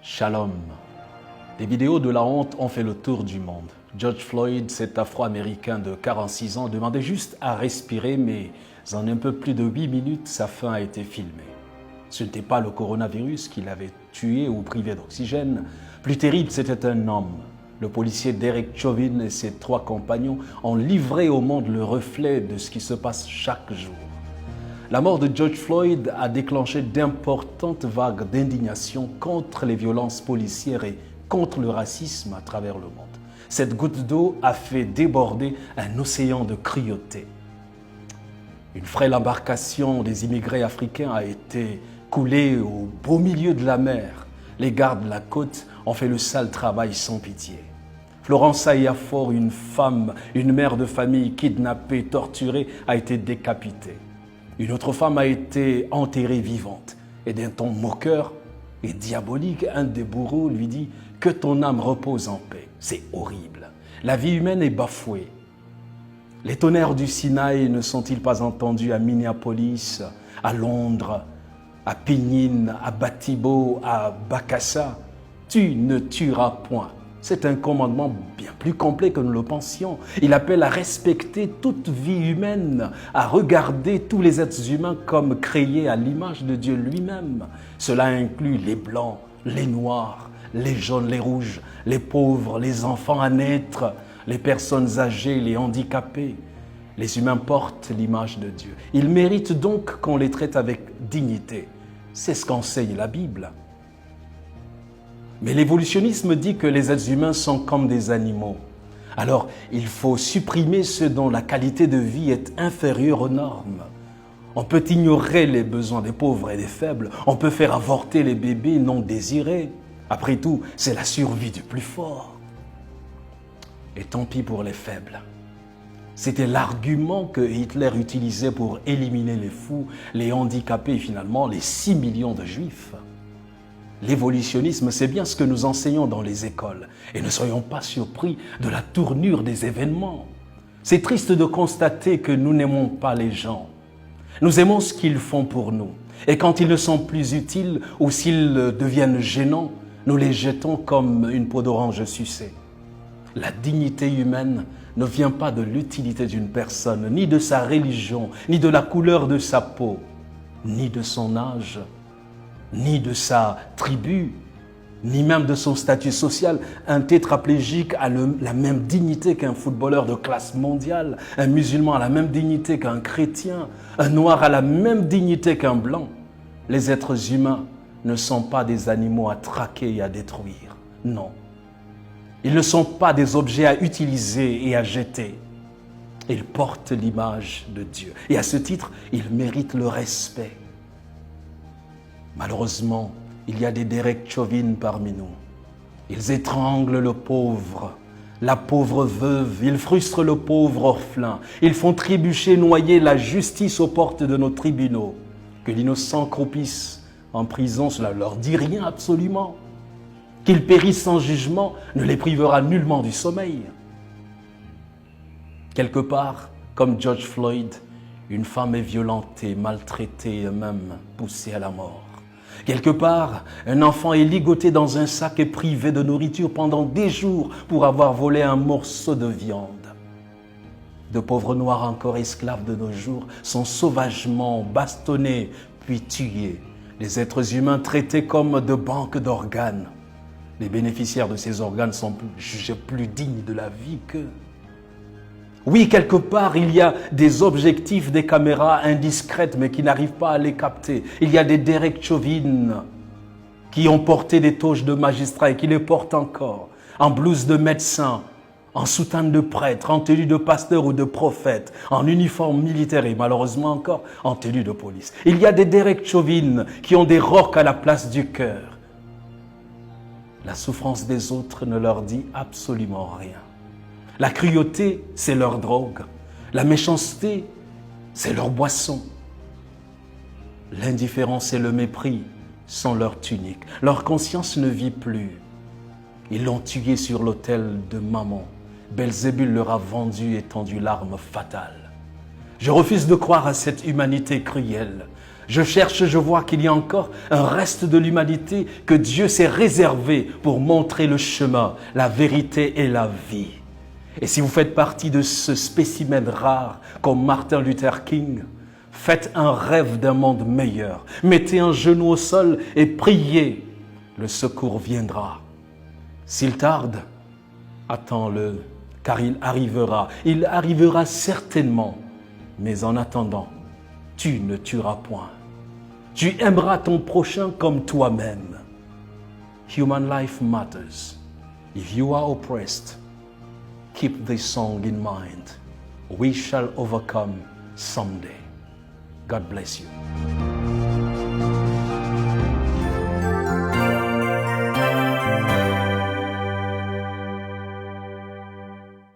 Shalom. Des vidéos de la honte ont fait le tour du monde. George Floyd, cet Afro-Américain de 46 ans, demandait juste à respirer, mais en un peu plus de 8 minutes, sa fin a été filmée. Ce n'était pas le coronavirus qui l'avait tué ou privé d'oxygène. Plus terrible, c'était un homme. Le policier Derek Chauvin et ses 3 compagnons ont livré au monde le reflet de ce qui se passe chaque jour. La mort de George Floyd a déclenché d'importantes vagues d'indignation contre les violences policières et contre le racisme à travers le monde. Cette goutte d'eau a fait déborder un océan de cruauté. Une frêle embarcation des immigrés africains a été coulée au beau milieu de la mer. Les gardes de la côte ont fait le sale travail sans pitié. Florence Ayafor, une femme, une mère de famille kidnappée, torturée, a été décapitée. Une autre femme a été enterrée vivante. Et d'un ton moqueur et diabolique, un des bourreaux lui dit « Que ton âme repose en paix ». C'est horrible. La vie humaine est bafouée. Les tonnerres du Sinaï ne sont-ils pas entendus à Minneapolis, à Londres, à Pinyin, à Batibo, à Bakassa? Tu ne tueras point. C'est un commandement bien plus complet que nous le pensions. Il appelle à respecter toute vie humaine, à regarder tous les êtres humains comme créés à l'image de Dieu lui-même. Cela inclut les blancs, les noirs, les jaunes, les rouges, les pauvres, les enfants à naître, les personnes âgées, les handicapés. Les humains portent l'image de Dieu. Ils méritent donc qu'on les traite avec dignité. C'est ce qu'enseigne la Bible. Mais l'évolutionnisme dit que les êtres humains sont comme des animaux. Alors, il faut supprimer ceux dont la qualité de vie est inférieure aux normes. On peut ignorer les besoins des pauvres et des faibles. On peut faire avorter les bébés non désirés. Après tout, c'est la survie du plus fort. Et tant pis pour les faibles. C'était l'argument que Hitler utilisait pour éliminer les fous, les handicapés et finalement les 6 millions de juifs. L'évolutionnisme, c'est bien ce que nous enseignons dans les écoles. Et ne soyons pas surpris de la tournure des événements. C'est triste de constater que nous n'aimons pas les gens. Nous aimons ce qu'ils font pour nous. Et quand ils ne sont plus utiles ou s'ils deviennent gênants, nous les jetons comme une peau d'orange sucée. La dignité humaine ne vient pas de l'utilité d'une personne, ni de sa religion, ni de la couleur de sa peau, ni de son âge, ni de sa tribu, ni même de son statut social. Un tétraplégique a la même dignité qu'un footballeur de classe mondiale, un musulman a la même dignité qu'un chrétien, un noir a la même dignité qu'un blanc. Les êtres humains ne sont pas des animaux à traquer et à détruire, non. Ils ne sont pas des objets à utiliser et à jeter. Ils portent l'image de Dieu. Et à ce titre, ils méritent le respect. Malheureusement, il y a des Derek Chauvin parmi nous. Ils étranglent le pauvre, la pauvre veuve, ils frustrent le pauvre orphelin. Ils font trébucher, noyer la justice aux portes de nos tribunaux. Que l'innocent croupisse en prison, cela ne leur dit rien absolument. Qu'ils périssent sans jugement ne les privera nullement du sommeil. Quelque part, comme George Floyd, une femme est violentée, maltraitée et même poussée à la mort. Quelque part, un enfant est ligoté dans un sac et privé de nourriture pendant des jours pour avoir volé un morceau de viande. De pauvres noirs encore esclaves de nos jours sont sauvagement bastonnés puis tués. Les êtres humains traités comme de banques d'organes. Les bénéficiaires de ces organes sont jugés plus dignes de la vie qu'eux. Oui, quelque part, il y a des objectifs, des caméras indiscrètes, mais qui n'arrivent pas à les capter. Il y a des Derek Chauvin qui ont porté des toges de magistrats et qui les portent encore, en blouse de médecin, en soutane de prêtre, en tenue de pasteur ou de prophète, en uniforme militaire et malheureusement encore en tenue de police. Il y a des Derek Chauvin qui ont des rocs à la place du cœur. La souffrance des autres ne leur dit absolument rien. La cruauté, c'est leur drogue. La méchanceté, c'est leur boisson. L'indifférence et le mépris sont leur tunique. Leur conscience ne vit plus. Ils l'ont tué sur l'autel de Mammon. Belzébul leur a vendu et tendu l'arme fatale. Je refuse de croire à cette humanité cruelle. Je cherche, je vois qu'il y a encore un reste de l'humanité que Dieu s'est réservé pour montrer le chemin, la vérité et la vie. Et si vous faites partie de ce spécimen rare comme Martin Luther King, faites un rêve d'un monde meilleur. Mettez un genou au sol et priez. Le secours viendra. S'il tarde, attends-le, car il arrivera. Il arrivera certainement. Mais en attendant, tu ne tueras point. Tu aimeras ton prochain comme toi-même. Human life matters. If you are oppressed, keep this song in mind. We shall overcome someday. God bless you.